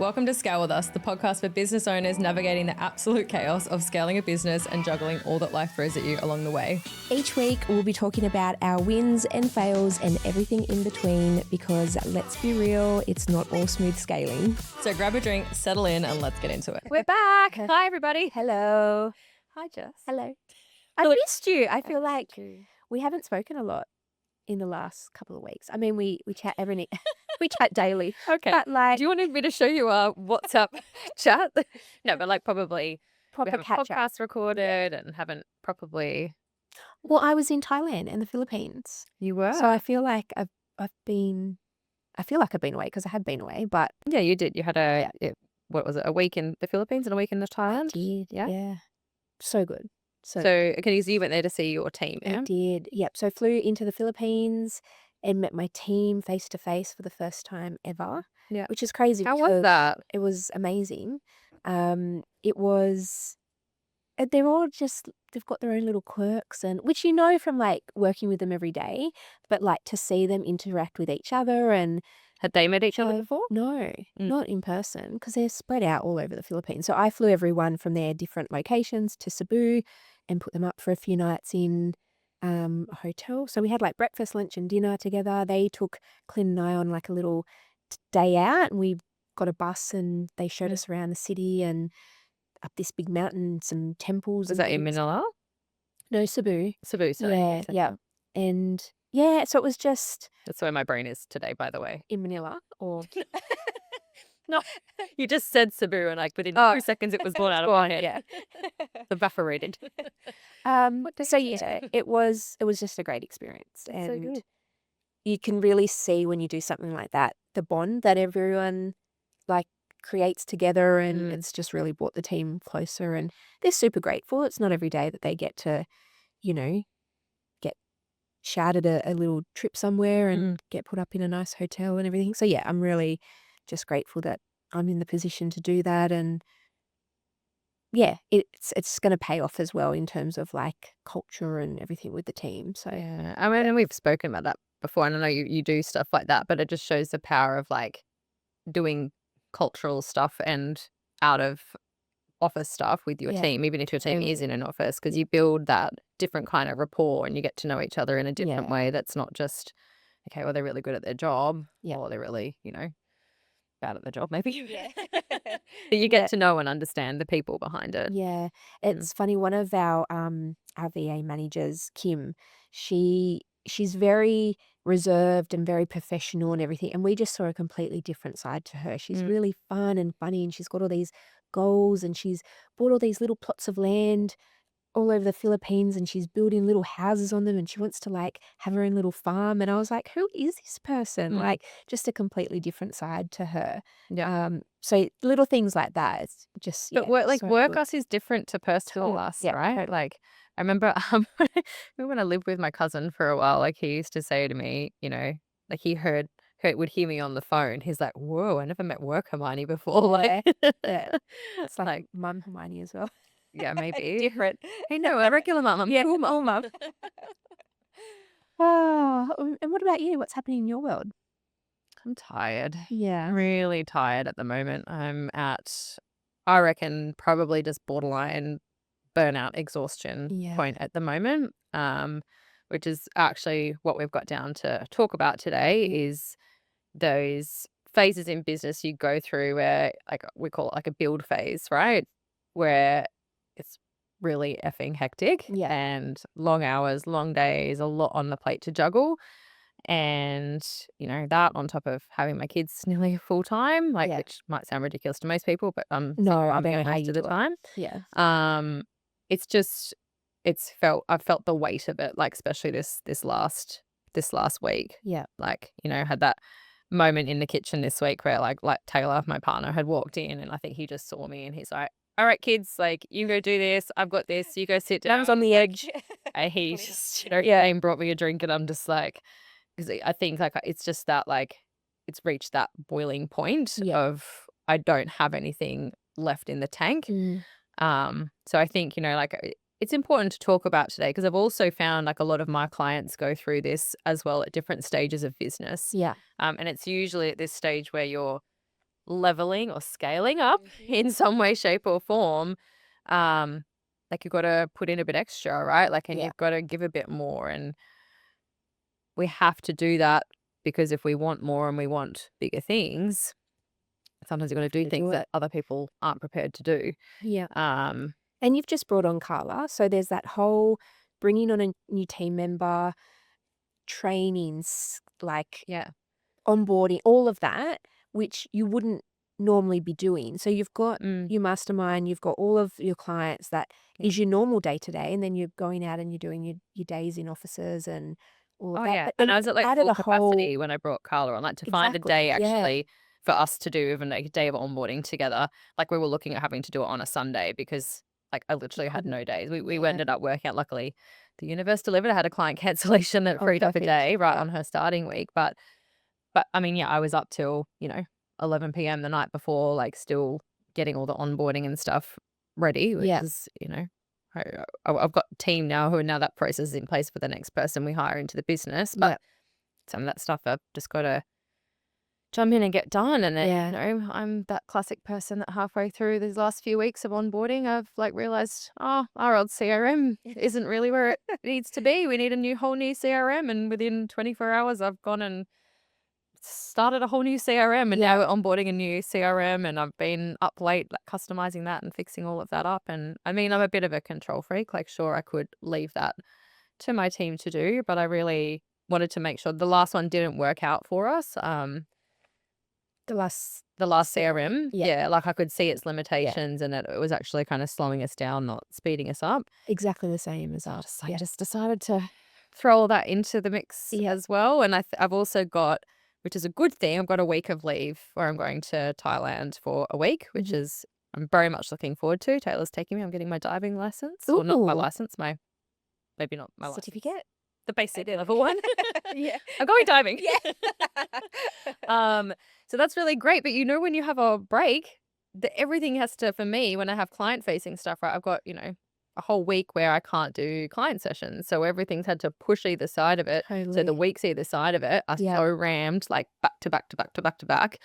Welcome to Scale With Us, the podcast for business owners navigating the absolute chaos of scaling a business and juggling all that life throws at you along the way. Each week, we'll be talking about our wins and fails and everything in between because let's be real, it's not all smooth scaling. So grab a drink, settle in, and let's get into it. We're back. Hi, everybody. Hello. Hi, Jess. Hello. I missed you. I feel like we haven't spoken a lot in the last couple of weeks. I mean, we chat we chat daily. Okay. But like Do you want me to show you our WhatsApp chat? No, but like probably we proper have a catch up. podcast recorded and haven't probably. Well, I was in Thailand and the Philippines. You were. So I feel like I've been away because I have been away, but Yeah, you did. You had what was it? A week in the Philippines and a week in Thailand. did. Yeah. Yeah. So good. So okay, so you went there to see your team. I Yeah. did. Yep. So I flew into the Philippines and met my team face to face for the first time ever. Yeah. Which is crazy. How was because that? It was amazing. It was. They're all just. They've got their own little quirks, and which you know from like working with them every day, but like to see them interact with each other and Had they met each other uh, before? no, Mm. not in person because they're spread out all over the Philippines. So I flew everyone from their different locations to Cebu and put them up for a few nights in a hotel. So we had like breakfast, lunch, and dinner together. They took Clint and I on like a little day out, and we got a bus and they showed Mm. us around the city and up this big mountain, some temples Was and that in things. Manila? No, Cebu. Cebu, sorry. Yeah, yeah. And yeah, so it was just That's where my brain is today, by the way. in Manila or No, you just said Cebu, and like within Oh. 2 seconds, it was born out of my head. Evaporated. So yeah, it was just a great experience. That's so And good. you can really see when you do something like that, the bond that everyone like creates together, and Mm. it's just really brought the team closer, and they're super grateful. It's not every day that they get to, get shouted a little trip somewhere and get put up in a nice hotel and everything. So yeah, I'm really just grateful that I'm in the position to do that, and yeah, it's going to pay off as well in terms of like culture and everything with the team. So Yeah, I mean, and we've spoken about that before, and I know you do stuff like that, but it just shows the power of like doing cultural stuff and out of office stuff with your Yeah. team, even if your team is Totally. in an office, because you build that different kind of rapport and you get to know each other in a different Yeah. way. That's not just, okay, well, they're really good at their job, Yeah. or they're really, bad at their job, maybe. Yeah. But you get Yeah. to know and understand the people behind it. Yeah, it's funny. One of our VA managers, Kim, she's very reserved and very professional and everything, and we just saw a completely different side to her. She's Mm. really fun and funny, and she's got all these goals, and she's bought all these little plots of land all over the Philippines, and she's building little houses on them, and she wants to like have her own little farm. And I was like, who is this person? Mm. Like just a completely different side to her. Yeah. So little things like that. It's just But so work good. us is different to personal Totally. us, Yeah, right? totally. Like I remember when I lived with my cousin for a while, like he used to say to me, like he would hear me on the phone. He's like, "Whoa, I never met work Hermione before." Like, Yeah. It's like like Mum Hermione as well. yeah, maybe. Different. Hey, no, a regular mum. I'm Yeah, cool mum. all Mum. Oh, and what about you? What's happening in your world? I'm tired. Yeah. Really tired at the moment. I'm at, I reckon, probably just borderline burnout exhaustion Yeah. point at the moment, which is actually what we've got down to talk about today is those phases in business you go through where like we call it like a build phase, right? Where it's really effing hectic Yeah. and long hours, long days, a lot on the plate to juggle. And, that on top of having my kids nearly full time, like Yeah. which might sound ridiculous to most people, but No, I I'm don't know how most you of the do it. time. Yeah. It's just I've felt the weight of it, like especially this last week. Yeah. Like, had that moment in the kitchen this week where like Taylor, my partner, had walked in and I think he just saw me and he's like, "All right, kids, like you go do this. I've got this. You go sit down." I was on the edge. And he just, came, brought me a drink, and I'm just like, because I think like it's just that like it's reached that boiling point Yeah. of I don't have anything left in the tank. Mm. So I think, like it's important to talk about today because I've also found like a lot of my clients go through this as well at different stages of business. Yeah. And it's usually at this stage where you're leveling or scaling up in some way, shape, or form, like you've got to put in a bit extra, right? Like, and Yeah. you've got to give a bit more, and we have to do that because if we want more and we want bigger things, sometimes you've got to do to things do it. that other people aren't prepared to do. Yeah. Um, And you've just brought on Carla. So there's that whole bringing on a new team member, trainings, like yeah, onboarding, all of that, which you wouldn't normally be doing. So you've got your mastermind, you've got all of your clients that Yeah. is your normal day to day, and then you're going out and you're doing your days in offices and all of oh that. yeah, But and then I was at like added full a whole capacity when I brought Carla on, like to find a exactly, day yeah, actually for us to do even like a day of onboarding together. Like we were looking at having to do it on a Sunday because like I literally had no days. We Yeah. ended up working out. Luckily, the universe delivered. I had a client cancellation that Oh, freed up a perfect. day right Yeah. on her starting week. But I mean, yeah, I was up till 11 p.m. the night before, like still getting all the onboarding and stuff ready, which Yeah. is I've got a team now who now that process is in place for the next person we hire into the business. But Yeah. some of that stuff I've just got to jump in and get done. And then, Yeah. I'm that classic person that halfway through these last few weeks of onboarding, I've like realized, oh, our old CRM isn't really where it needs to be. We need a whole new CRM. And within 24 hours, I've gone and started a whole new CRM, and now we're onboarding a new CRM, and I've been up late like customizing that and fixing all of that up. And I mean, I'm a bit of a control freak. Like, sure, I could leave that to my team to do, but I really wanted to make sure the last one didn't work out for us. The last The last CRM. CRM, Yeah. like I could see its limitations, and it was actually kind of slowing us down, not speeding us up. Exactly the same as So us. I Yeah. just decided to throw all that into the mix Yeah. as well. And I've also got, which is a good thing, I've got a week of leave where I'm going to Thailand for a week, which is I'm very much looking forward to. Taylor's taking me. I'm getting my diving license, or not my Ooh. license, maybe not my license, Certificate. the basic level one. Yeah. I'm going diving. Yeah. So that's really great. But when you have a break, everything has to, for me, when I have client facing stuff, right, I've got, a whole week where I can't do client sessions. So everything's had to push either side of it. So the Totally. weeks either side of it are Yeah. so rammed, like back to back to back to back to back.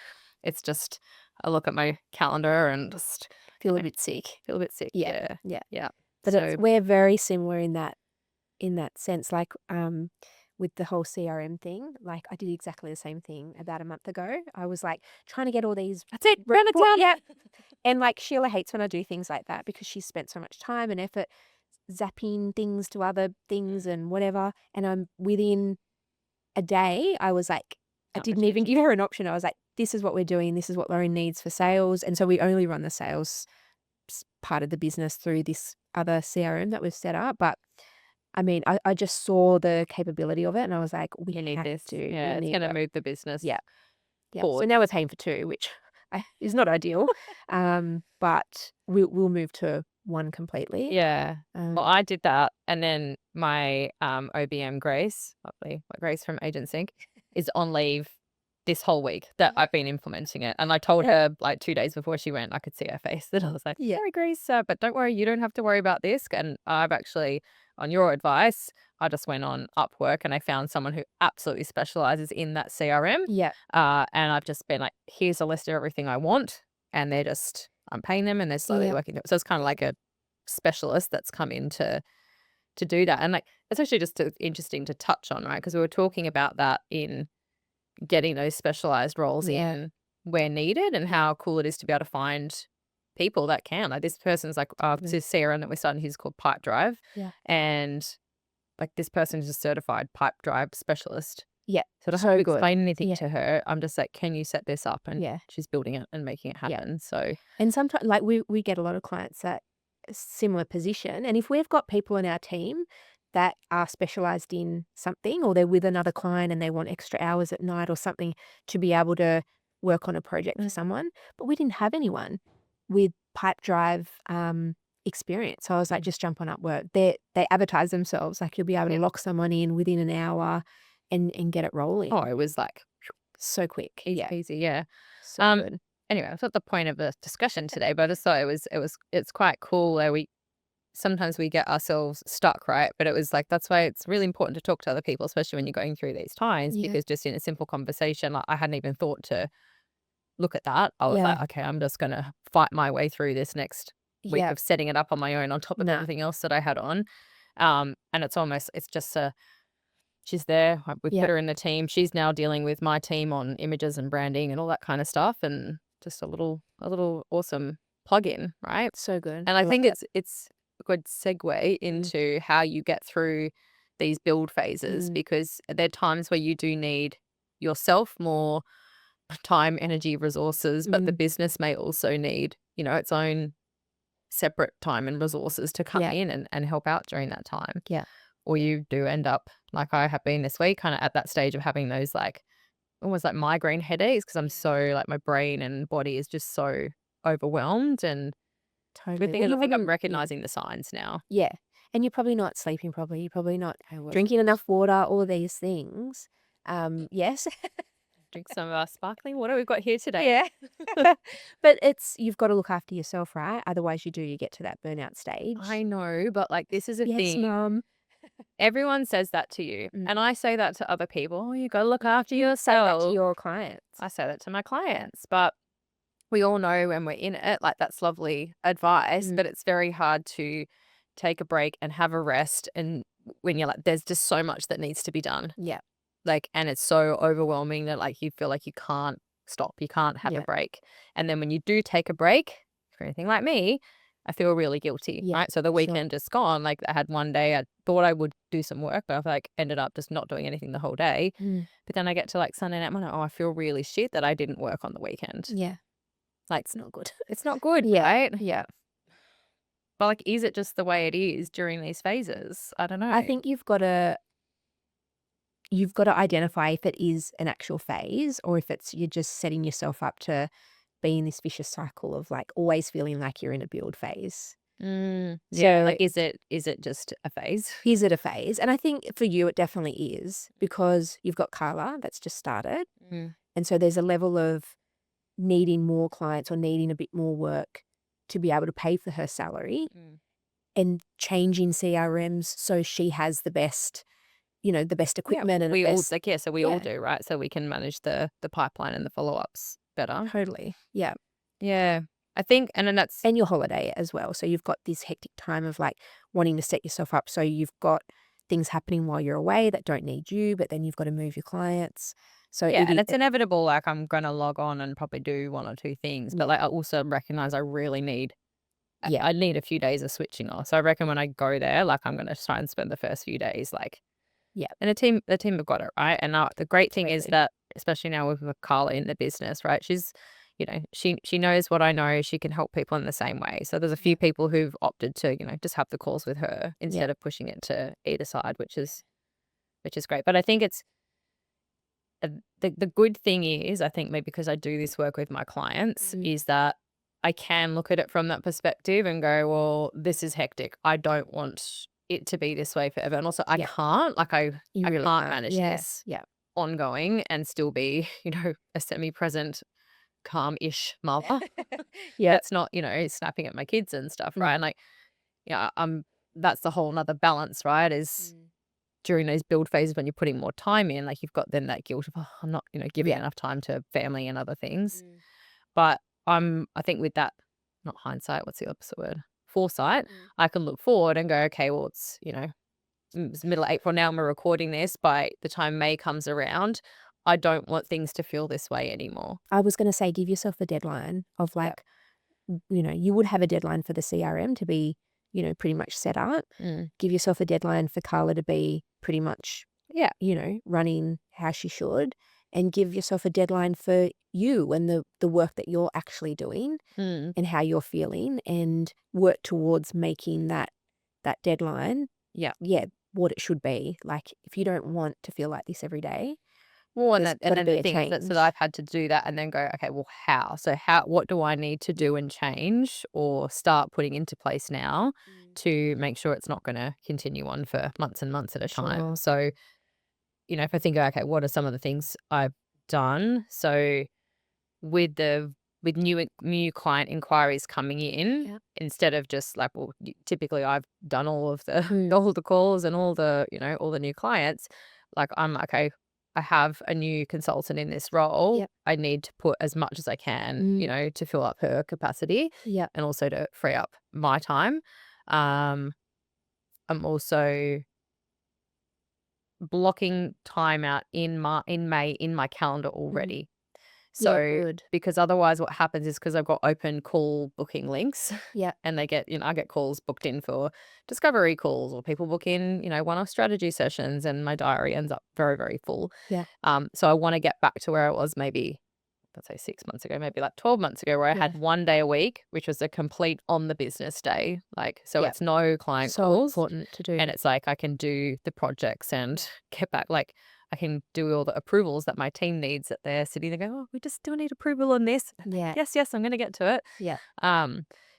It's just, I look at my calendar and just Feel a bit sick. feel a bit sick. Yeah. Yeah. Yeah. But So we're very similar in that sense. Like with the whole CRM thing, like I did exactly the same thing about a month ago. I was like trying to get all these that's it. Run it down. yeah. And like Sheila hates when I do things like that because she's spent so much time and effort zapping things to other things and whatever. And I'm within a day, I was like, I Not didn't much even give her an option. I was like, this is what we're doing. This is what Lauren needs for sales. And so we only run the sales part of the business through this other CRM that we've set up. But I mean, I just saw the capability of it and I was like, we need have this. to. Yeah, we it's need going to it. move the business. Yeah. So forward. now we're paying for two, which is not ideal. But we'll move to one completely. Yeah. Well, I did that, and then my OBM Grace, lovely Grace from Agent Sync, is on leave this whole week that I've been implementing it. And I told her like 2 days before she went, I could see her face that I was like, Yeah. sorry, Grace, but don't worry, you don't have to worry about this. And I've actually, on your advice, I just went on Upwork and I found someone who absolutely specializes in that CRM. Yeah. And I've just been like, here's a list of everything I want. And I'm paying them and they're slowly Yeah. working through it. So it's kind of like a specialist that's come in to do that. And like, it's actually just interesting to touch on, right? Because we were talking about that in getting those specialized roles in where needed and how cool it is to be able to find people that can. Like this person's like, this is CRM that we're starting, he's called Pipe Drive. Yeah. And like this person is a certified pipe drive specialist. Yeah. So I don't So have to good. explain anything Yeah. to her. I'm just like, can you set this up? And Yeah. she's building it and making it happen. So And sometimes, like we get a lot of clients that a similar position, and if we've got people in our team that are specialized in something, or they're with another client and they want extra hours at night or something to be able to work on a project for someone, but we didn't have anyone with pipe drive experience, so I was like, just jump on Upwork. They advertise themselves like you'll be able to lock someone in within an hour and get it rolling. it was like So quick. easy Yeah. peasy. Yeah. So good. Anyway, that's not the point of the discussion today, but I just thought it's quite cool where sometimes we get ourselves stuck, right? But it was like, that's why it's really important to talk to other people, especially when you're going through these times, Yeah. because just in a simple conversation, like I hadn't even thought to look at that, I was like, Yeah. okay, I'm just going to fight my way through this next week Yeah. of setting it up on my own on top of No. everything else that I had on. And it's just she's there. We Yeah. put her in the team. She's now dealing with my team on images and branding and all that kind of stuff. And just a little awesome plug-in, right? So good. And I love think that. it's a good segue into how you get through these build phases, because there are times where you do need yourself more time, energy, resources, but the business may also need, its own separate time and resources to come Yeah. in and help out during that time. Yeah. Or you do end up, like I have been this week, kind of at that stage of having those like almost like migraine headaches, because I'm so like my brain and body is just so overwhelmed. And Totally. good thing Well, is you I think I'm haven't. Yeah. recognizing the signs now. Yeah. And you're probably not sleeping properly. You're probably not I was drinking enough water, all of these things. Yes. drink some sparkling water we've got here today. Yeah. But you've got to look after yourself, right? Otherwise you get to that burnout stage. I know, but like this is a Yes, thing. Mum. Everyone says that to you. Mm. And I say that to other people. Oh, you got to look after Say that yourself. to your clients. I say that to my clients. But we all know when we're in it, like that's lovely advice, but it's very hard to take a break and have a rest. And when you're like, there's just so much that needs to be done. Yeah. Like, and it's so overwhelming that like you feel like you can't stop, you can't have a Yeah. break. And then when you do take a break, for anything like me, I feel really guilty, Yeah, right? So the for sure. weekend just gone. Like I had one day I thought I would do some work, but I've like ended up just not doing anything the whole day. But then I get to like Sunday night, I'm like, oh, I feel really shit that I didn't work on the weekend. Yeah. Like It's not good. it's not good, Yeah. right? Yeah. But like, is it just the way it is during these phases? I don't know. I think you've got to identify if it is an actual phase or if you're just setting yourself up to be in this vicious cycle of like always feeling like you're in a build phase. Yeah, So like is it just a phase? is it a phase? And I think for you it definitely is, because you've got Carla that's just started. And so there's a level of needing more clients or needing a bit more work to be able to pay for her salary, and changing CRMs so she has the best, the best equipment and We the all best. like so we all Yeah. do, right? So we can manage the pipeline and the follow-ups better. Totally. Yeah. Yeah. I think, and then that's And your holiday as well. So you've got this hectic time of like wanting to set yourself up. So you've got things happening while you're away that don't need you, but then you've got to move your clients. So yeah, and it's inevitable. Like I'm gonna log on and probably do one or two things, but Yeah. like I also recognize I really need. Yeah. I need a few days of switching off. So I reckon when I go there, like I'm gonna try and spend the first few days like. Yeah. And the team have got it right. And the great thing is Totally. that, especially now with Carla in the business, right? She's, she knows what I know. She can help people in the same way. So there's a few people who've opted to, just have the calls with her instead of pushing it to either side, which is great. But I think it's the good thing is, I think maybe because I do this work with my clients, is that I can look at it from that perspective and go, well, this is hectic. I don't want it to be this way forever. And also I can't, like I really can't manage Yeah. this Yeah. ongoing and still be, a semi-present, calm-ish mother. Yeah. That's not, snapping at my kids and stuff, right? And like, yeah, that's the whole nother balance, right? Is during those build phases when you're putting more time in, like you've got then that guilt of, oh, I'm not, giving enough time to family and other things. But I think with that, not hindsight, what's the opposite word? Foresight, I can look forward and go, okay, well, it's, it's middle of April now and we're recording this. By the time May comes around, I don't want things to feel this way anymore. I was going to say, give yourself a deadline of like, you would have a deadline for the CRM to be, pretty much set up. Give yourself a deadline for Carla to be pretty much, running how she should, and give yourself a deadline for you and the work that you're actually doing and how you're feeling, and work towards making that deadline. Yeah, what it should be. Like if you don't want to feel like this every day. Well, and there's then gotta be the a thing is that, so change. that I've had to do that and then go, okay, well, how? So what do I need to do and change or start putting into place now to make sure it's not going to continue on for months and months at a time? Sure. So, if I think, okay, what are some of the things I've done? So with new client inquiries coming in, instead of just like, well, typically I've done all of the all the calls and all the all the new clients. Like I'm okay, I have a new consultant in this role, Yep. I need to put as much as I can, to fill up her capacity Yep. and also to free up my time. I'm also blocking time out in May in my calendar already. Yeah, So good. because otherwise what happens is because I've got open call booking links Yeah. and they get, I get calls booked in for discovery calls or people book in, one-off strategy sessions and my diary ends up very, very full. Yeah. So I want to get back to where it was maybe, let's say 6 months ago, maybe like 12 months ago, where I had Yeah. one day a week, which was a complete on the business day. Like, so Yep. it's no client So calls. important to do. And it's like I can do the projects and get back, like I can do all the approvals that my team needs that they're sitting there going, oh, we just still need approval on this. Yeah. Yes, I'm going to get to it. Yeah.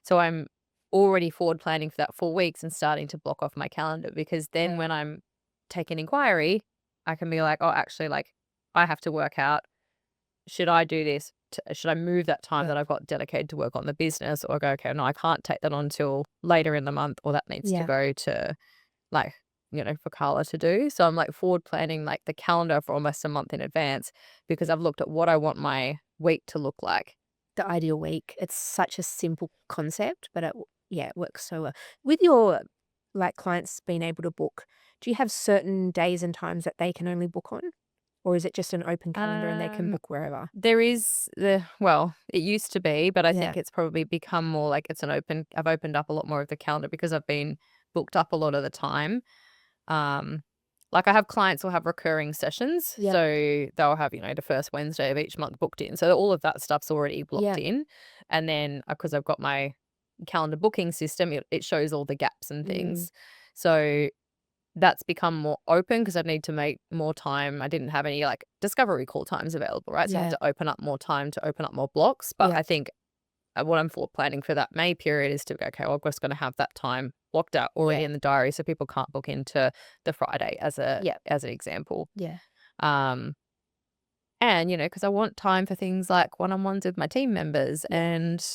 So I'm already forward planning for that 4 weeks and starting to block off my calendar, because then when I'm taking inquiry, I can be like, oh, actually, like I have to work out, should I do this? Should I move that time that I've got dedicated to work on the business, or go, okay, no, I can't take that on until later in the month, or that needs to go to like, for Carla to do. So I'm like forward planning like the calendar for almost a month in advance, because I've looked at what I want my week to look like. The ideal week. It's such a simple concept, but it works so well. With your like clients being able to book, do you have certain days and times that they can only book on? Or is it just an open calendar and they can book wherever? There is it used to be, but I Yeah. think it's probably become more like I've opened up a lot more of the calendar because I've been booked up a lot of the time. Like I have clients who'll have recurring sessions. Yep. So they'll have, the first Wednesday of each month booked in. So all of that stuff's already blocked in. And then because I've got my calendar booking system, it shows all the gaps and things. So that's become more open because I need to make more time. I didn't have any like discovery call times available, right? So I had to open up more time to open up more blocks. But I think what I'm forward planning for that May period is to go, okay, well, I'm just going to have that time blocked out already in the diary, so people can't book into the Friday as an example. Yeah. And because I want time for things like one-on-ones with my team members and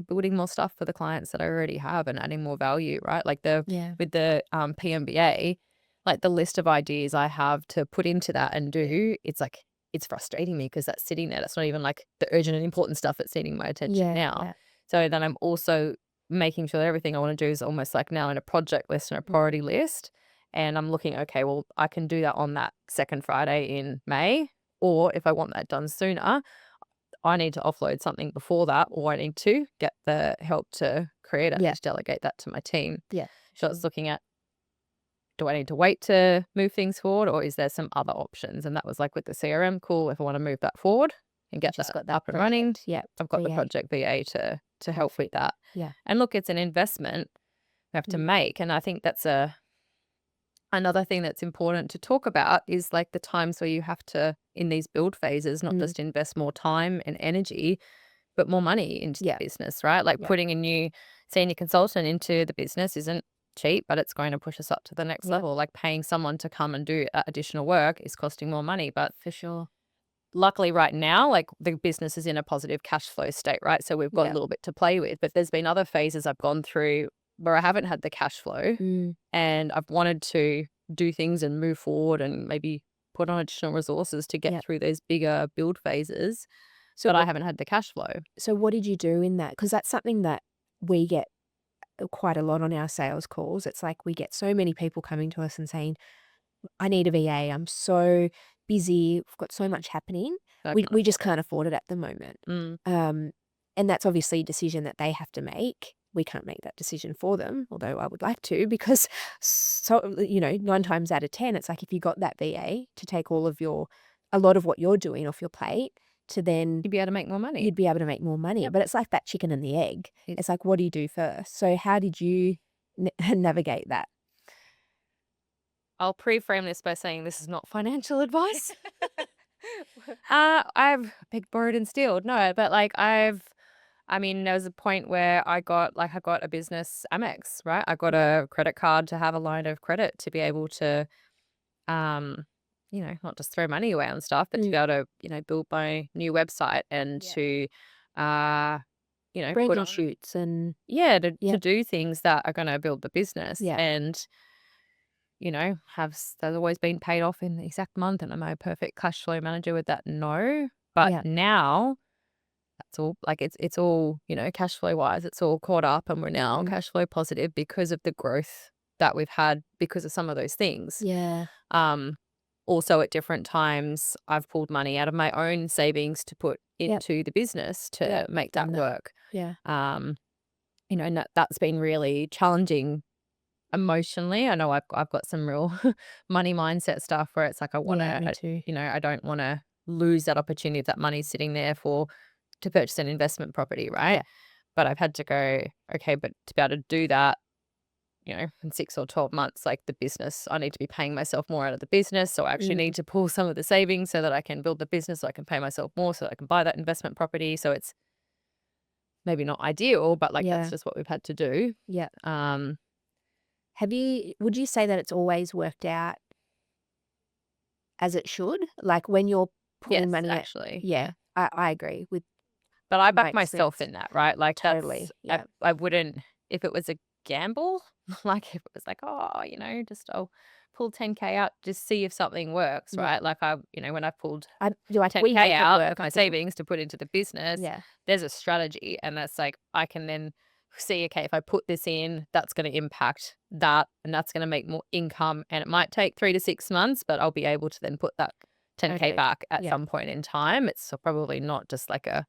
building more stuff for the clients that I already have and adding more value, right? Like with the PMBA, like the list of ideas I have to put into that and do, it's like, it's frustrating me because that's sitting there. That's not even like the urgent and important stuff that's needing my attention now. Yeah. So then I'm also making sure that everything I want to do is almost like now in a project list and a priority list. And I'm looking, okay, well, I can do that on that second Friday in May. Or if I want that done sooner, I need to offload something before that, or I need to get the help to create it and just delegate that to my team. Yeah. So it's looking at, do I need to wait to move things forward, or is there some other options? And that was like with the CRM, cool, if I want to move that forward and get Just that got that up and running, Yeah. I've got the VA. project VA to help with that. Yeah. And look, it's an investment we have to make. And I think that's another thing that's important to talk about is like the times where you have to, in these build phases, not just invest more time and energy, but more money into the business, right? Like putting a new senior consultant into the business isn't cheap, but it's going to push us up to the next level. Like paying someone to come and do additional work is costing more money. But For sure. luckily right now, like the business is in a positive cash flow state, right? So we've got a little bit to play with. But there's been other phases I've gone through where I haven't had the cash flow and I've wanted to do things and move forward and maybe put on additional resources to get through those bigger build phases. But I haven't had the cash flow. So what did you do in that? Because that's something that we get quite a lot on our sales calls. It's like we get so many people coming to us and saying, I need a VA. I'm so busy. We've got so much happening. We just can't afford it at the moment. And that's obviously a decision that they have to make. We can't make that decision for them, although I would like to, because 9 times out of 10, it's like if you got that VA to take a lot of what you're doing off your plate, to then You'd be able to make more money. you'd be able to make more money. But it's like that chicken and the egg. It's like, what do you do first? So how did you navigate that? I'll pre-frame this by saying this is not financial advice. I've big borrowed and stealed. No, but like there was a point where I got a business Amex, right? I got a credit card to have a line of credit to be able to, not just throw money away on stuff, but to be able to, build my new website and to, put Branding on shoots and to do things that are going to build the business. Yeah. And, has always been paid off in the exact month and am I a perfect cash flow manager with that? No. But Yeah. now that's all like it's all, cash flow wise, it's all caught up and we're now cash flow positive because of the growth that we've had because of some of those things. Yeah. Also at different times I've pulled money out of my own savings to put into the business to make that Done that. work. Yeah. And that's been really challenging emotionally. I know I've got some real money mindset stuff where it's like I want Yeah, me to, too. I don't want to lose that opportunity if that money's sitting there to purchase an investment property, right? Yeah. But I've had to go, okay, but to be able to do that, in 6 or 12 months, like the business, I need to be paying myself more out of the business. So I actually need to pull some of the savings so that I can build the business, so I can pay myself more, so that I can buy that investment property. So it's maybe not ideal, but like that's just what we've had to do. Yeah. Um, Would you say that it's always worked out as it should? Like when you're yes, pulling money out? actually. Yeah, I agree with But I my back myself experience. in that, right? Like Totally. Yeah. I wouldn't, if it was a gamble, like if it was like, oh, just I'll pull 10K out, just see if something works, Yeah. right? Like when I pulled We 10K make it out work. of my savings to put into the business, Yeah. there's a strategy. And that's like, I can then see, okay, if I put this in, that's going to impact that and that's going to make more income. And it might take 3 to 6 months, but I'll be able to then put that 10K Totally. back at Yeah. some point in time. It's probably not just like a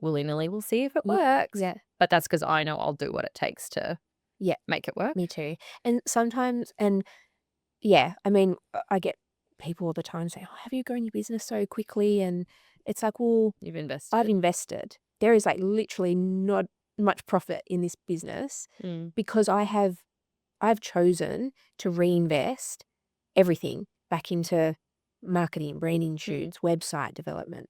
willy-nilly, we'll see if it Yeah. works. Yeah. But that's because I know I'll do what it takes to Yeah. make it work. Me too. And sometimes, yeah, I mean, I get people all the time saying, "Oh, have you grown your business so quickly?" And it's like, well, You've invested. I've invested. There is like literally not much profit in this business because I've chosen to reinvest everything back into marketing, branding shoots, website development,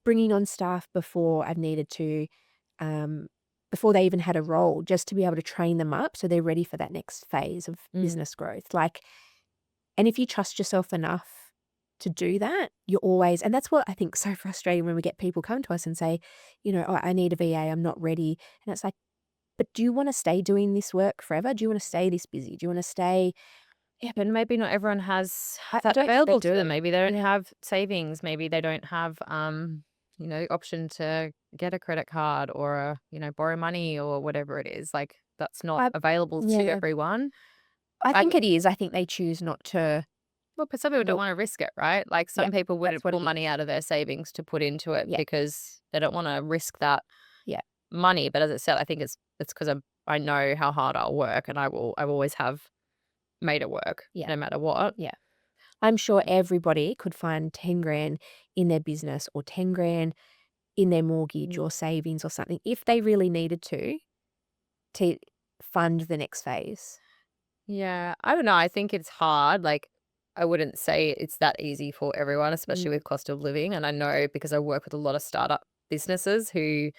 bringing on staff before I've needed to, before they even had a role, just to be able to train them up so they're ready for that next phase of business growth. Like, and if you trust yourself enough to do that, you're always, and that's what I think is so frustrating when we get people come to us and say, "Oh, I need a VA, I'm not ready." And it's like, but do you want to stay doing this work forever? Do you want to stay this busy? Do you want to stay? Yeah, but maybe not everyone has I that don't available expect to them. so. Maybe they don't have savings. Maybe they don't have, option to get a credit card or, borrow money or whatever it is. Like that's not I available to Yeah, everyone. I I think it is. I think they choose not to Well, but some people don't look. want to risk it, right? Like Yeah, some people that's wouldn't what pull it is. money out of their savings to put into it Yeah, because they don't want to risk that yeah, money. But as I said, I think it's because I know how hard I'll work and I always have made it work yeah, no matter what. yeah. I'm sure everybody could find 10 grand in their business or 10 grand in their mortgage or savings or something if they really needed to fund the next phase. Yeah, I don't know. I think it's hard. Like, I wouldn't say it's that easy for everyone, especially with cost of living. And I know because I work with a lot of startup businesses who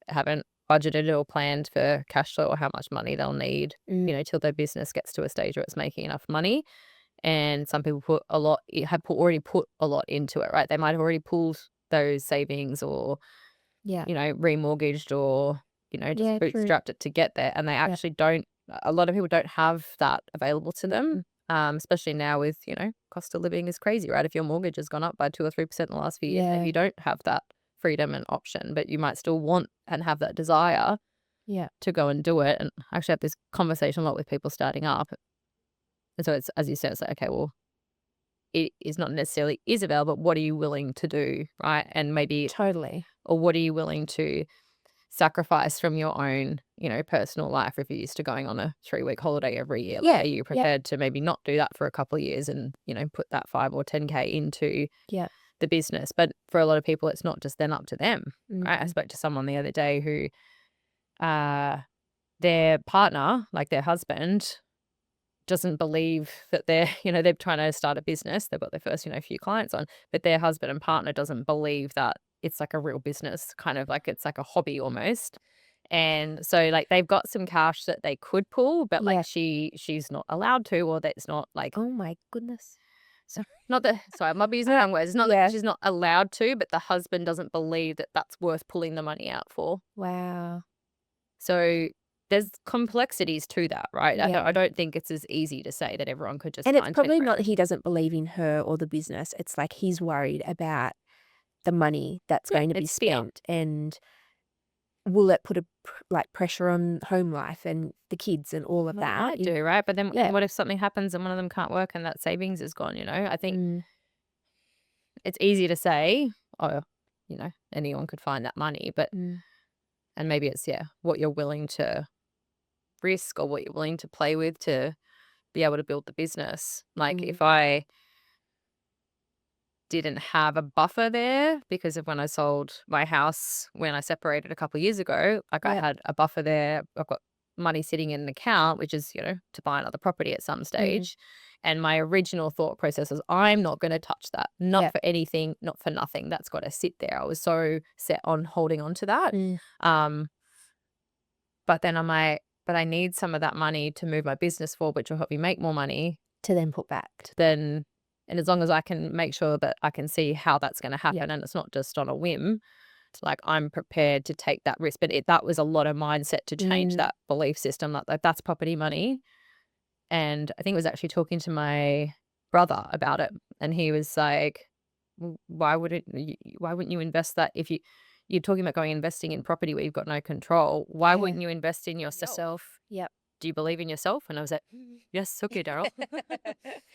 haven't budgeted or planned for cash flow or how much money they'll need, till their business gets to a stage where it's making enough money. And some people already put a lot into it, right? They might have already pulled those savings or, Yeah, remortgaged or, just yeah, true. bootstrapped it to get there. And they actually a lot of people don't have that available to them. Especially now with, cost of living is crazy, right? If your mortgage has gone up by 2 or 3% in the last few years, Yeah, maybe you don't have that freedom and option, but you might still want and have that desire yeah, to go and do it. And I actually have this conversation a lot with people starting up. And so it's, as you said, it's like, okay, well, it is not necessarily is available, but what are you willing to do, right? And maybe, totally. or what are you willing to sacrifice from your own, personal life if you're used to going on a 3-week holiday every year? Like, Yeah, are you prepared to maybe not do that for a couple of years and, put that 5 or 10K into yeah, the business? But for a lot of people, it's not just then up to them, right? I spoke to someone the other day who their partner, like their husband, doesn't believe that they're trying to start a business. They've got their first, few clients on, but their husband and partner doesn't believe that it's like a real business, kind of like it's like a hobby almost. And so like they've got some cash that they could pull, but yeah. like she's not allowed to, or that's not like, Oh my goodness. so not that, sorry, I might be using the wrong words. It's not Yeah. that she's not allowed to, but the husband doesn't believe that that's worth pulling the money out for. Wow. So there's complexities to that, right? I Yeah. don't think it's as easy to say that everyone could just And it's find probably 10 not grand. that he doesn't believe in her or the business. It's like he's worried about the money that's Yeah, going to be it's fear. spent, and will it put like pressure on home life and the kids and all of Well, it that? might do, right? But then Yeah. what if something happens and one of them can't work and that savings is gone, you know? I think Mm, it's easy to say, oh, you know, anyone could find that money, but mm, and maybe it's what you're willing to risk or what you're willing to play with to be able to build the business. Like mm. if I didn't have a buffer there because of when I sold my house when I separated a couple of years ago, like I Yep. had a buffer there. I've got money sitting in an account, which is, to buy another property at some stage. And my original thought process was, I'm not going to touch that. Not Yep. for anything, not for nothing. That's got to sit there. I was so set on holding on to that. Mm. Um, but then I'm like, but I need some of that money to move my business forward, which will help me make more money. To then put back. Then, and as long as I can make sure that I can see how that's going to happen, Yep. and it's not just on a whim, it's like I'm prepared to take that risk. But that was a lot of mindset to change Mm. that belief system. Like that's property money. And I think I was actually talking to my brother about it, and he was like, Why wouldn't you invest that if you're talking about investing in property where you've got no control? Why Yeah. wouldn't you invest in yourself? Yourself. Yep. Do you believe in yourself?" And I was like, "Yes, okay, Daryl."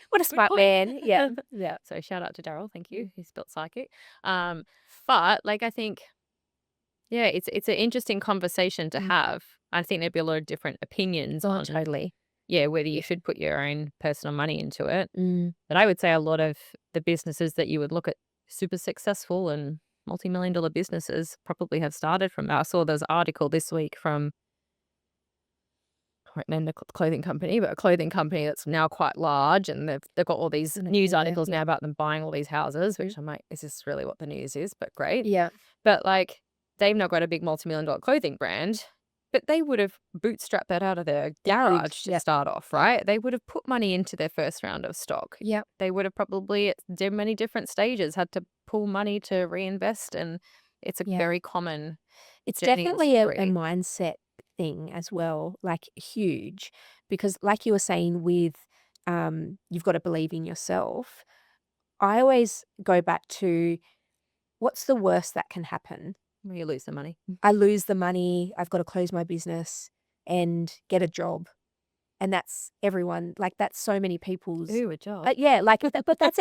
What a smart point. man. Yeah. Yeah. So shout out to Daryl, thank you. He's built psychic. But like I think, it's an interesting conversation to have. I think there'd be a lot of different opinions Oh, on totally. whether you should put your own personal money into it. Mm. But I would say a lot of the businesses that you would look at super successful and multi-million-dollar businesses probably have started from that. I saw this article this week from, I won't name the clothing company, but a clothing company that's now quite large, and they've got all these news articles now about them buying all these houses, which I'm like, is this really what the news is? But great. Yeah. But like, they've not got a big multi-million-dollar clothing brand, but they would have bootstrapped that out of their garage to start off, right? They would have put money into their first round of stock. Yep. They would have probably at many different stages had to pull money to reinvest, and it's a Yeah. very common. It's journey and definitely a story. mindset thing as well, like huge, because like you were saying with you've got to believe in yourself. I always go back to what's the worst that can happen? Where you lose the money. I lose the money, I've got to close my business and get a job. And that's everyone, like that's so many people's Ooh, a job. yeah, like but that's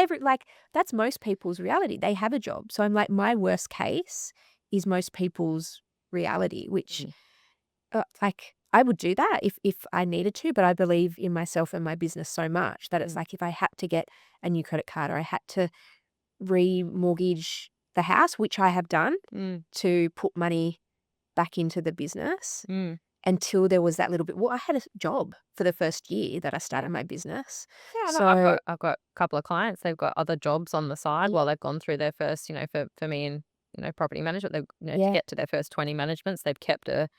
that's most people's reality. They have a job. So I'm like, my worst case is most people's reality, which like I would do that if I needed to, but I believe in myself and my business so much that it's like if I had to get a new credit card or I had to remortgage the house, which I have done, to put money back into the business until there was that little bit. Well, I had a job for the first year that I started my business. Yeah, no, So I've got a couple of clients. They've got other jobs on the side while they've gone through their first, for me and property management. They've to get to their first 20 managements, they've kept a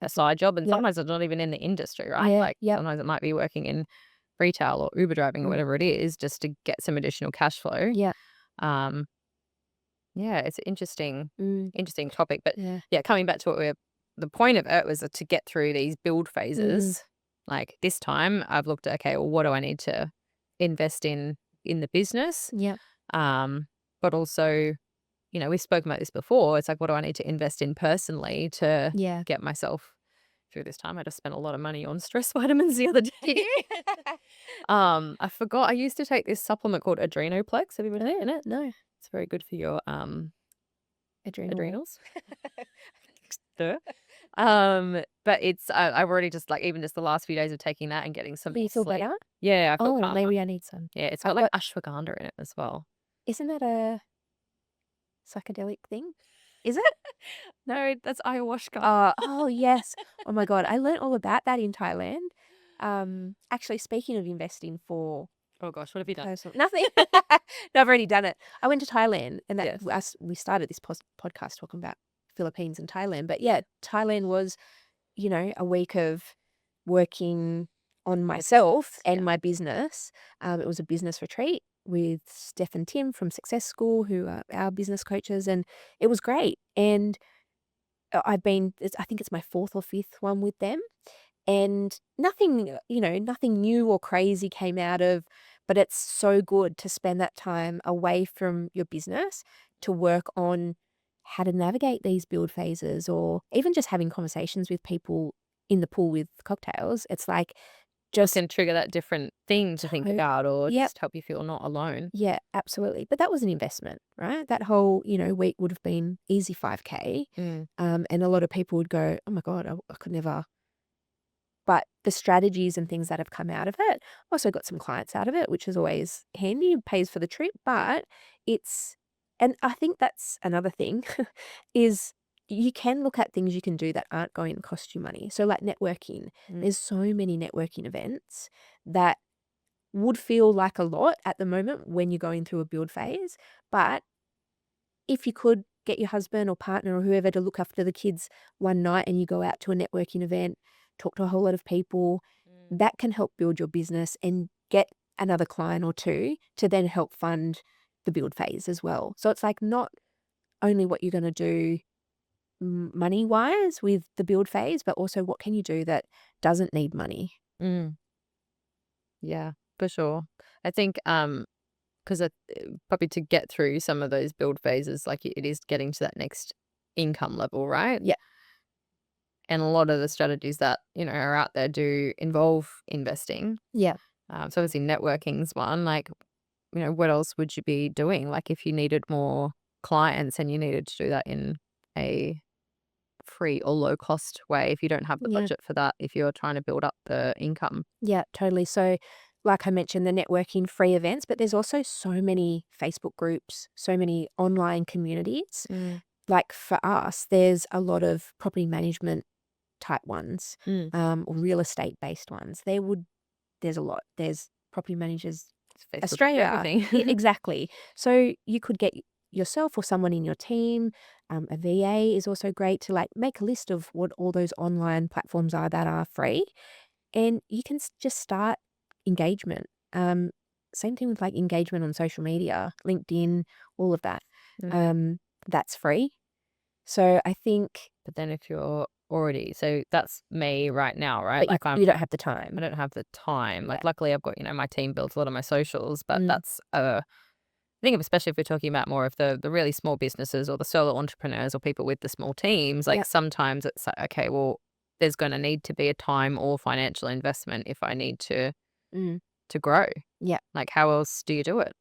side job, and sometimes it's not even in the industry, right? Yeah, Like yep. sometimes it might be working in retail or Uber driving or whatever it is, just to get some additional cash flow. Yeah. Yeah, it's an interesting Mm. topic. But Yeah. coming back to the point of it was to get through these build phases. Like this time I've looked at, okay, well, what do I need to invest in the business? Yeah. But also, we've spoken about this before. It's like, what do I need to invest in personally to Yeah. get myself through this time? I just spent a lot of money on stress vitamins the other day. I forgot I used to take this supplement called Adrenoplex. Have you ever taken it? No. It's very good for your adrenals. Duh. But it's I've already just like even just the last few days of taking that and getting some Do you feel sleep. better? Yeah, I feel Oh, calmer. maybe I need some. Yeah, it's got like ashwagandha in it as well. Isn't that a psychedelic thing? Is it? No, that's ayahuasca. Oh yes. Oh my God. I learned all about that in Thailand. Actually, speaking of investing for Oh gosh, what have you done? nothing. No, I've already done it. I went to Thailand, and that Yes. we started this podcast talking about Philippines and Thailand. But yeah, Thailand was, a week of working on myself and my business. It was a business retreat with Steph and Tim from Success School, who are our business coaches, and it was great. And I think it's my fourth or fifth one with them. And nothing, nothing new or crazy came out of, but it's so good to spend that time away from your business to work on how to navigate these build phases, or even just having conversations with people in the pool with cocktails. It's like just, Can trigger that different thing to think To- about, or Yep. just help you feel not alone. yeah, absolutely. But that was an investment, right? That whole, week would have been easy 5K. Mm. And a lot of people would go, oh my God, I could never. But the strategies and things that have come out of it, also got some clients out of it, which is always handy, pays for the trip. But and I think that's another thing, is you can look at things you can do that aren't going to cost you money. So like networking, Mm. there's so many networking events that would feel like a lot at the moment when you're going through a build phase. But if you could get your husband or partner or whoever to look after the kids one night, and you go out to a networking event, talk to a whole lot of people, that can help build your business and get another client or two to then help fund the build phase as well. So it's like not only what you're going to do money wise with the build phase, but also what can you do that doesn't need money. Mm. Yeah, for sure. I think because probably to get through some of those build phases, like it is getting to that next income level, right? Yeah. And a lot of the strategies that are out there do involve investing. Yeah. So obviously networking's one. Like, what else would you be doing? Like if you needed more clients and you needed to do that in a free or low cost way, if you don't have the Yeah. budget for that, if you're trying to build up the income. Yeah, totally. So, like I mentioned, the networking free events, but there's also so many Facebook groups, so many online communities. Like for us, there's a lot of property management type ones, or real estate based ones. There's a lot. There's property managers It's Facebook for Australia. everything. Yeah, exactly. So you could get yourself or someone in your team. A VA is also great to like make a list of what all those online platforms are that are free, and you can just start engagement. Same thing with like engagement on social media, LinkedIn, all of that. That's free. So I think, But then if you're already, so that's me right now, right? but Like you don't have the time. I don't have the time. Yeah. Like luckily I've got, my team builds a lot of my socials, but that's I think especially if we're talking about more of the really small businesses or the solo entrepreneurs or people with the small teams, like Yep. sometimes it's like, okay, well, there's going to need to be a time or financial investment if I need to Mm. grow. Yeah. Like how else do you do it?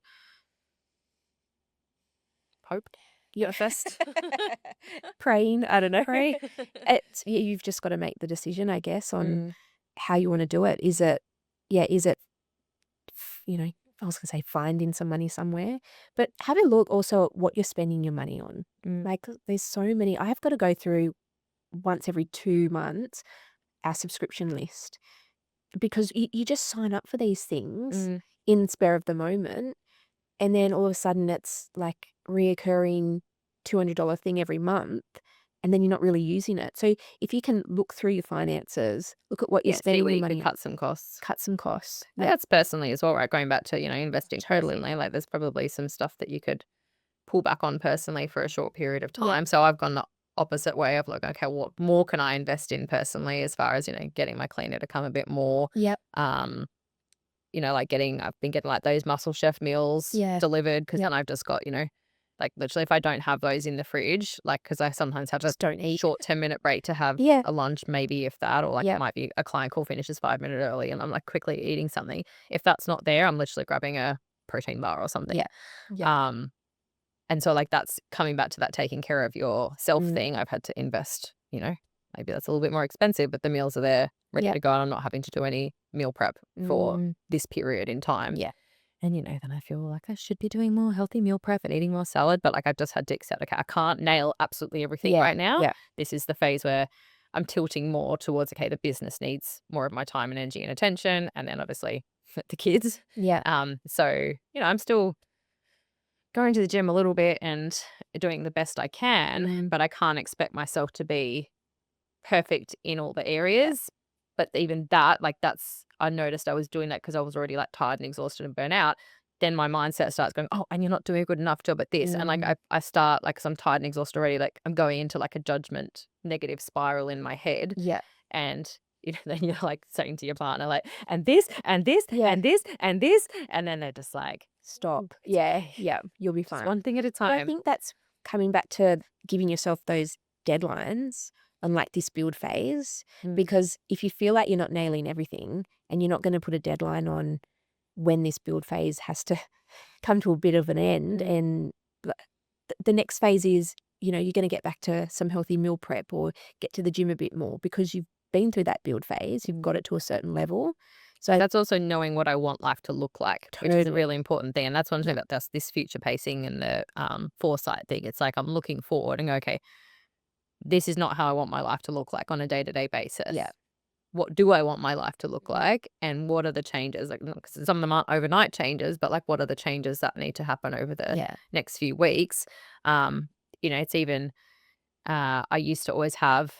Hope. You're first. Praying, I don't know. You've just got to make the decision, I guess, on how you want to do it. Is it, I was going to say finding some money somewhere, but have a look also at what you're spending your money on. Like there's so many, I have got to go through once every 2 months our subscription list, because you just sign up for these things in spare of the moment, and then all of a sudden it's like reoccurring $200 thing every month, and then you're not really using it. So if you can look through your finances, look at what you're see spending where your you money could on, cut some costs. cut some costs. That's personally as well, right? Going back to, investing Totally. personally, like there's probably some stuff that you could pull back on personally for a short period of Yeah. time. So I've gone the opposite way of like, okay, what more can I invest in personally as far as, getting my cleaner to come a bit more. Yep. Like I've been getting like those Muscle Chef meals Yeah. delivered because Yep. then I've just got, like literally if I don't have those in the fridge, like because I sometimes have Just don't a eat. short 10-minute break to have Yeah. a lunch, maybe if that, or like Yep. it might be a client call finishes 5 minutes early and I'm like quickly eating something. If that's not there, I'm literally grabbing a protein bar or something. Yeah. And so like that's coming back to that taking care of yourself thing. I've had to invest, maybe that's a little bit more expensive, but the meals are there ready Yep. to go and I'm not having to do any meal prep for this period in time. Yeah. And, then I feel like I should be doing more healthy meal prep and eating more salad. But like I've just had to accept, okay, I can't nail absolutely everything Yeah. right now. Yeah. This is the phase where I'm tilting more towards, okay, the business needs more of my time and energy and attention. And then obviously the kids. Yeah. So, I'm still going to the gym a little bit and doing the best I can, but I can't expect myself to be perfect in all the areas. But even that, like I noticed I was doing that because I was already like tired and exhausted and burnt out. Then my mindset starts going, oh, and you're not doing a good enough job at this. And like I start, like, because I'm tired and exhausted already, like I'm going into like a judgment negative spiral in my head. Yeah. And then you're like saying to your partner, like, and this, and this, Yeah. and this, and this. And then they're just like, Stop. it's Yeah. okay. Yeah. You'll be Just fine. one thing at a But I time. think that's coming back to giving yourself those deadlines on like this build phase. Mm. Because if you feel like you're not nailing everything and you're not going to put a deadline on when this build phase has to come to a bit of an end, and the next phase is, you're going to get back to some healthy meal prep or get to the gym a bit more because you've been through that build phase. You've got it to a certain level. So That's also knowing what I want life to look like, which is a Totally. really important thing. And that's one thing that does this future pacing and the foresight thing. It's like I'm looking forward and go, okay, this is not how I want my life to look like on a day-to-day basis. Yeah. What do I want my life to look like? And what are the changes? Like, 'cause some of them aren't overnight changes, but like, what are the changes that need to happen over the next few weeks? It's even, I used to always have,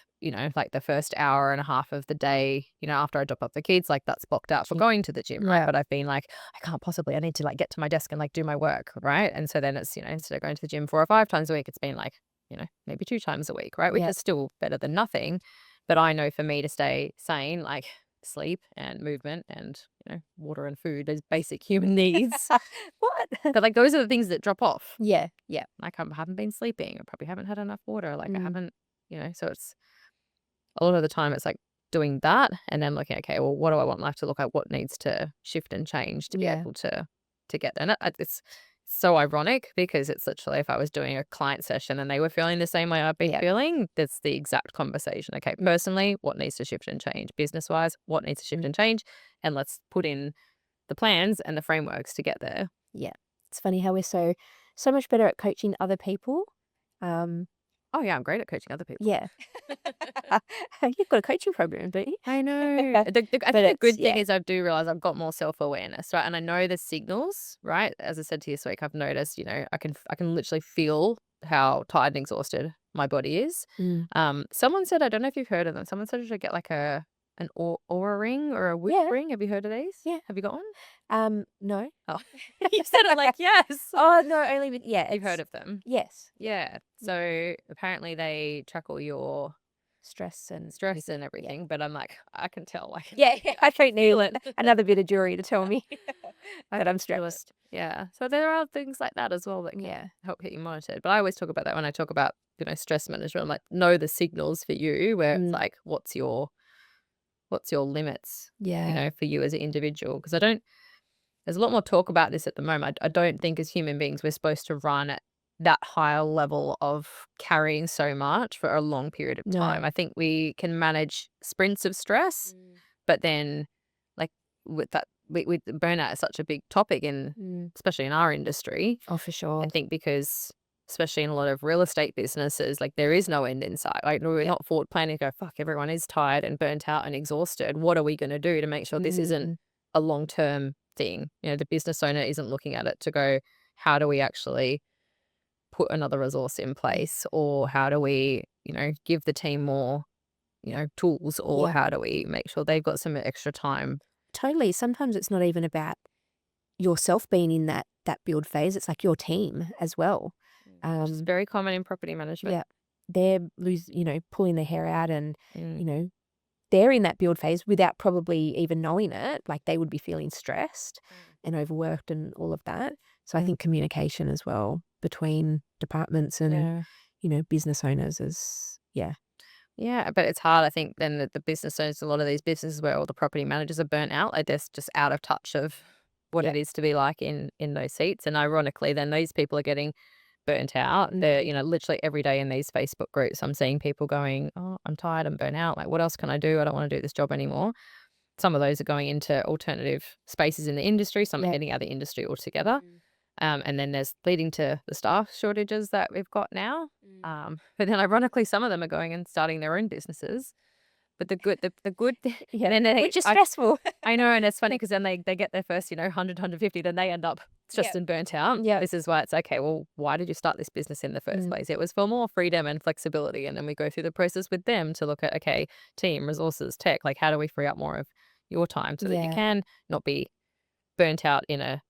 like the first hour and a half of the day, after I drop off the kids, like that's blocked out for going to the gym, right? Yeah. But I've been like, I need to like get to my desk and like do my work, right? And so then it's, instead of going to the gym 4 or 5 times a week, it's been like, maybe 2 times a week, right? Which Yeah. is still better than nothing. But I know for me to stay sane, like sleep and movement and, water and food, those basic human needs. What? But like those are the things that drop off. Yeah. Yeah. Like I haven't been sleeping. I probably haven't had enough water. Like I Mm. haven't, so it's a lot of the time it's like doing that and then looking, okay, well, what do I want life to look like? What needs to shift and change to be Yeah. able to get there? And it's so ironic because it's literally if I was doing a client session and they were feeling the same way I've been feeling, that's the exact conversation. Okay, personally, what needs to shift and change? Business-wise, what needs to shift and change? And let's put in the plans and the frameworks to get there. Yeah. It's funny how we're so much better at coaching other people. Oh yeah, I'm great at coaching other people. Yeah. You've got a coaching program, don't you? I know. I But think the good thing yeah. is I do realize I've got more self-awareness, right? And I know the signals, right? As I said to you this week, I've noticed, I can literally feel how tired and exhausted my body is. Someone said, I don't know if you've heard of them. Someone said I should get like an aura ring or a whoop Yeah. ring. Have you heard of these? Yeah. Have you got one? No. Oh, you said it like yes. Oh no, only with You've heard of them? Yes. Yeah. So apparently they track all your Stress and stress and everything, but I'm like, I can tell. Like, Yeah, I don't need another bit of jewelry to tell me that I'm stressed. yeah. So there are things like that as well that can help get you monitored. But I always talk about that when I talk about, stress management. I'm like, know the signals for you where it's like, what's your limits, Yeah. for you as an individual? Because there's a lot more talk about this at the moment. I don't think as human beings we're supposed to run at that higher level of carrying so much for a long period of time. No. I think we can manage sprints of stress, but then like with that, with burnout is such a big topic especially in our industry. Oh, for sure. I think because especially in a lot of real estate businesses, like there is no end in sight. Like we're not forward planning to go, fuck, everyone is tired and burnt out and exhausted. What are we going to do to make sure this isn't a long-term thing? The business owner isn't looking at it to go, how do we actually put another resource in place, or how do we, give the team more, tools, or how do we make sure they've got some extra time? Totally. Sometimes it's not even about yourself being in that build phase. It's like your team as well. Which is very common in property management. Yeah. They're pulling their hair out and, they're in that build phase without probably even knowing it. Like they would be feeling stressed and overworked and all of that. So I think communication as well between departments and, business owners is, Yeah, but it's hard. I think then the business owners, a lot of these businesses where all the property managers are burnt out, like they're just out of touch of what it is to be like in those seats. And ironically, then these people are getting burnt out. They're, literally every day in these Facebook groups, I'm seeing people going, oh, I'm tired, I'm burnt out. Like, what else can I do? I don't want to do this job anymore. Some of those are going into alternative spaces in the industry. Some are heading out of the industry altogether. And then there's leading to the staff shortages that we've got now. But then ironically, some of them are going and starting their own businesses. But the good which is stressful. I know, and it's funny because then they get their first, 100, 150, then they end up stressed and burnt out. Yeah. This is why it's okay, well, why did you start this business in the first place? It was for more freedom and flexibility. And then we go through the process with them to look at, okay, team, resources, tech, like how do we free up more of your time so that you can not be burnt out in a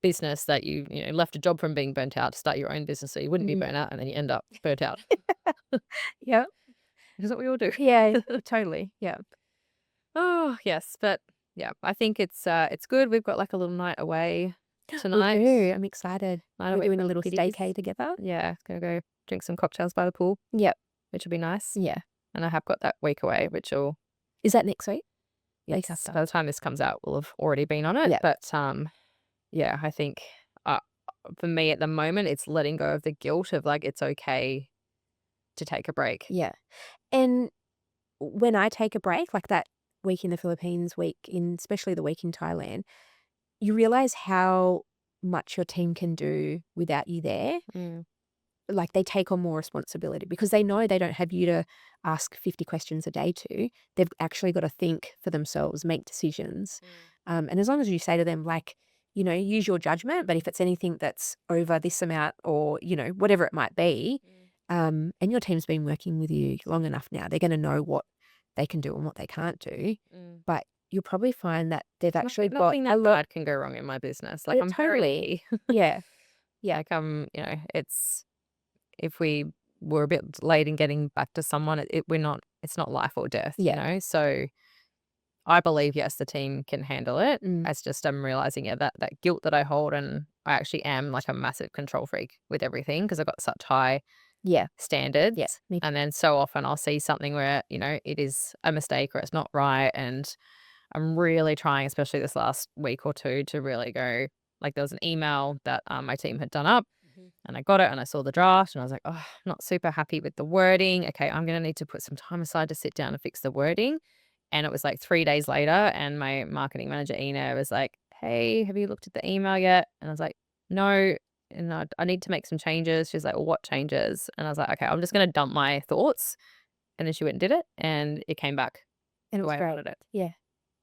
business that you left a job from being burnt out to start your own business so you wouldn't be burnt out, and then you end up burnt out. Yeah. It is what we all do. Yeah, totally. Yeah. Oh, yes. But yeah, I think it's good. We've got like a little night away We tonight. do. I'm excited. Night We're away doing for a the little kiddies. staycay together. Yeah, gonna go drink some cocktails by the pool, Yep. which will be nice. Yeah. And I have got that week away, which will, Is that next week? Week yes, after. by the time this comes out, we'll have already been on it. Yeah. But yeah, I think for me at the moment, it's letting go of the guilt of like it's okay to take a break. Yeah. And when I take a break, like that week in the Philippines, especially the week in Thailand, you realize how much your team can do without you there. Mm. Like they take on more responsibility because they know they don't have you to ask 50 questions a day to. They've actually got to think for themselves, make decisions. And as long as you say to them, like, use your judgment, but if it's anything that's over this amount or, whatever it might be, and your team's been working with you long enough now, they're going to know what they can do and what they can't do. But you'll probably find that they've actually got Nothing that bad can go wrong in my business. Like Yeah, I'm totally. very Yeah. like it's if we were a bit late in getting back to someone, it's not life or death, Yeah. So I believe, yes, the team can handle it. Mm. It's just I'm realizing, that guilt that I hold, and I actually am like a massive control freak with everything because I've got such high Yeah. standards. Yeah. Me too. And then so often I'll see something where, it is a mistake or it's not right. And I'm really trying, especially this last week or two, to really go, like there was an email that my team had done up and I got it and I saw the draft and I was like, oh, not super happy with the wording. Okay, I'm going to need to put some time aside to sit down and fix the wording. And it was like 3 days later and my marketing manager, Ina, was like, hey, have you looked at the email yet? And I was like, no. And I need to make some changes. She's like, well, what changes? And I was like, okay, I'm just going to dump my thoughts. And then she went and did it and it came back And it the was way I great. wanted it. Yeah.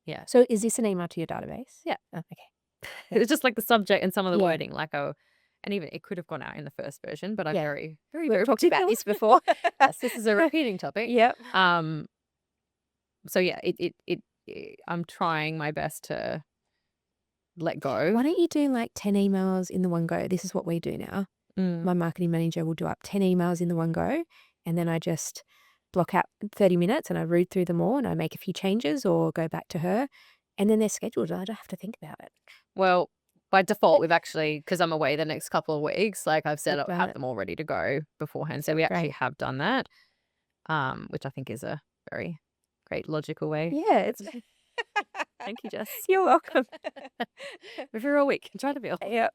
Yeah. So is this an email to your database? Yeah. Oh, okay. It was just like the subject and some of the Yeah. wording, like and even it could have gone out in the first version, but I'm Yeah. very, very, We've very talked about particular. this before. Yes, this is a repeating topic. Yep. So yeah, I'm trying my best to let go. Why don't you do like 10 emails in the one go? This is what we do now. My marketing manager will do up 10 emails in the one go, and then I just block out 30 minutes and I read through them all and I make a few changes or go back to her, and then they're scheduled. I don't have to think about it. Well, by default, we've actually, because I'm away the next couple of weeks, like I've set up, Right. have them all ready to go beforehand. So we actually Great. have done that, which I think is a very great logical way. Yeah, it's Thank you, Jess. you're welcome. We're here all week. Try to be. Yep.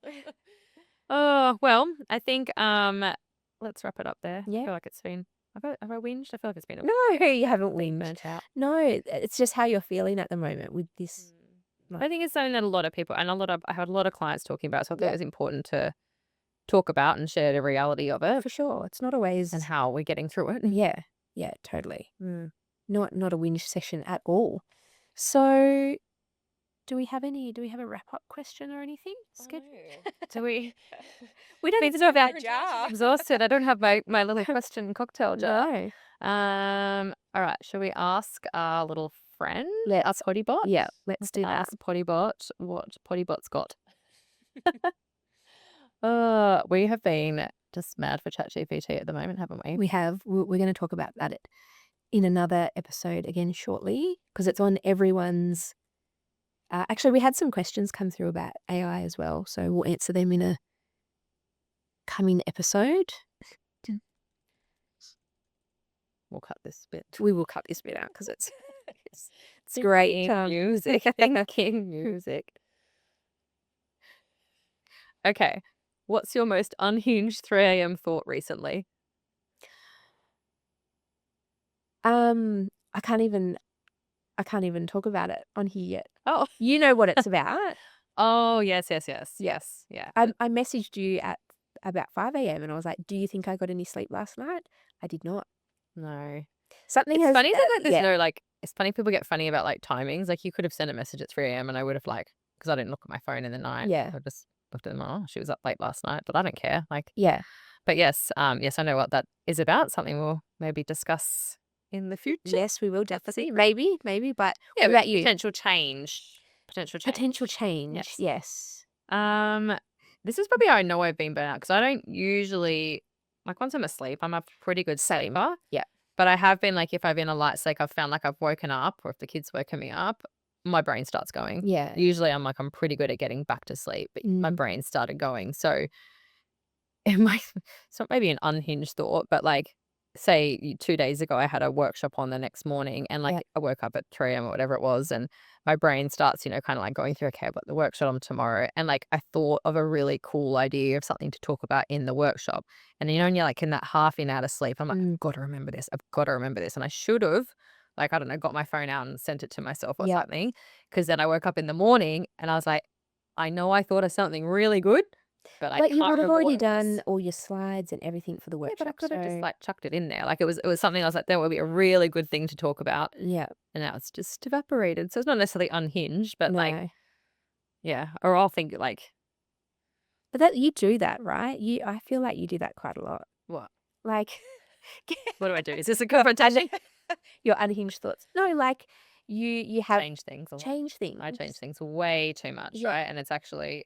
Oh, well, I think let's wrap it up there. I Yeah. feel like it's been have I whinged? I feel like it's been a No, you haven't been winged. burnt out. No, it's just how you're feeling at the moment with this. I think it's something that a lot of people and I had a lot of clients talking about, so I thought Yeah. it was important to talk about and share the reality of it For sure. It's not always. and how we're getting through it. Yeah. Yeah, totally. Not a whinge session at all. So do we have a wrap-up question or anything? So we don't need even to have our I'm jar. exhausted. I don't have my little question cocktail jar. No. All right, shall we ask our little friend, Let's- our PottyBot? Yeah, let's do that. Ask PottyBot what PottyBot's got. We have been just mad for ChatGPT at the moment, haven't we? We're going to talk about that in another episode again shortly because it's on everyone's. Actually, we had some questions come through about AI as well, so we'll answer them in a coming episode. We'll cut this bit. We will cut this bit out because it's great music. Thinking music. Okay. What's your most unhinged 3 a.m. thought recently? I can't even talk about it on here yet. Oh. You know what it's about. Oh, yes. Yeah. I messaged you at about 5 a.m. and I was like, do you think I got any sleep last night? I did not. No. Something It's has funny that there's yeah. no it's funny people get funny about like timings. Like you could have sent a message at 3 a.m. and I would have because I didn't look at my phone in the night. Yeah. I just looked at them. Oh, she was up late last night, but I don't care. Yeah. But yes, I know what that is about. Something we'll maybe discuss in the future. Yes, we will definitely. Maybe, but Yeah, what about you? Potential change. Potential change. Yes. This is probably how I know I've been burnt out because I don't usually once I'm asleep, I'm a pretty good Same. sleeper. Yeah. But I have been like, if I've been a light sleep, I've found like I've woken up, or if the kids woken me up, my brain starts going. Yeah. Usually I'm pretty good at getting back to sleep, but my brain started going. So it might, it's not maybe an unhinged thought, but like, say 2 days ago, I had a workshop on the next morning, and like I woke up at 3 a.m. or whatever it was, and my brain starts, kind of like going through, okay, I've got the workshop on tomorrow. And like, I thought of a really cool idea of something to talk about in the workshop. And and you're like in that half in out of sleep, I'm like, I've got to remember this. I've got to remember this. And I should have, like, I don't know, got my phone out and sent it to myself or something. Because then I woke up in the morning and I was like, I know I thought of something really good, but I But you can't would have remember what already it done was. all your slides and everything for the Yeah, but I workshop. could have just So like chucked it in there. Like it was something I was like, that would be a really good thing to talk about. yeah, And now it's just evaporated. So it's not necessarily unhinged, but like, no. yeah. Or I'll think like, But that you do that, right? I feel like you do that quite a lot. what? Like What do I do? Is this a confrontation? your unhinged thoughts. No, like you have Change things a lot. changed things. I change things way too much, Yeah. right? And it's actually,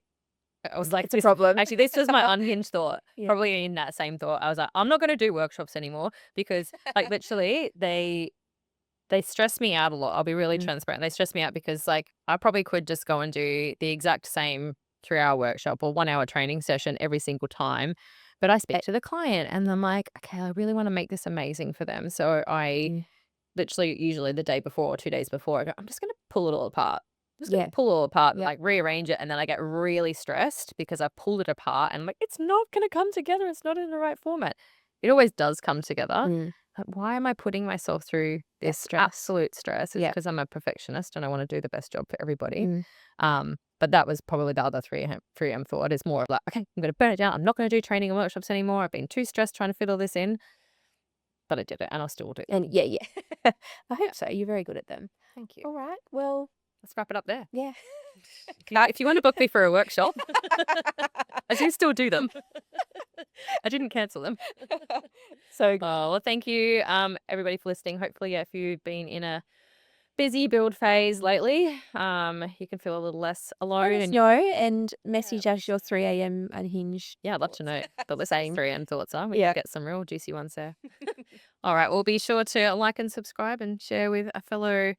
I was like, It's a problem. Actually, this was my unhinged thought. Yeah. Probably in that same thought, I was like, I'm not going to do workshops anymore because, like, literally, they stress me out a lot. I'll be really transparent. They stress me out because, like, I probably could just go and do the exact same 3-hour workshop or 1-hour training session every single time. But I speak to the client and I'm like, okay, I really want to make this amazing for them. So I literally, usually the day before or 2 days before, I go, I'm just going to pull it all apart. I'm just going to pull it all apart and like rearrange it. And then I get really stressed because I pulled it apart and I'm like, it's not going to come together. It's not in the right format. It always does come together. Like, why am I putting myself through this absolute stress? It's because I'm a perfectionist and I want to do the best job for everybody. But that was probably the other 3am thought. Is more of like, okay, I'm going to burn it down. I'm not going to do training and workshops anymore. I've been too stressed trying to fit all this in. But I did it and I'll still do it. And yeah. I hope so. You're very good at them. Thank you. All right. Well, Let's wrap it up there. yeah. If you want to book me for a workshop, I do still do them. I didn't cancel them. So Oh, well, thank you, everybody, for listening. Hopefully, if you've been in a busy build phase lately, you can feel a little less alone. let us know and message us your 3 a.m. unhinged. Yeah, I'd love to know what the Same. 3am thoughts are. We can get some real juicy ones there. All right, well, be sure to like and subscribe and share with a fellow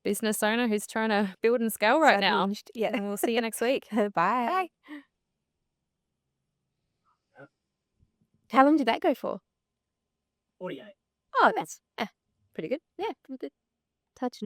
business owner who's trying to build and scale right now. Unhinged. Yeah. And we'll see you next week. Bye. Bye. How long did that go for? 48. Oh, that's Pretty good. yeah, good. Touch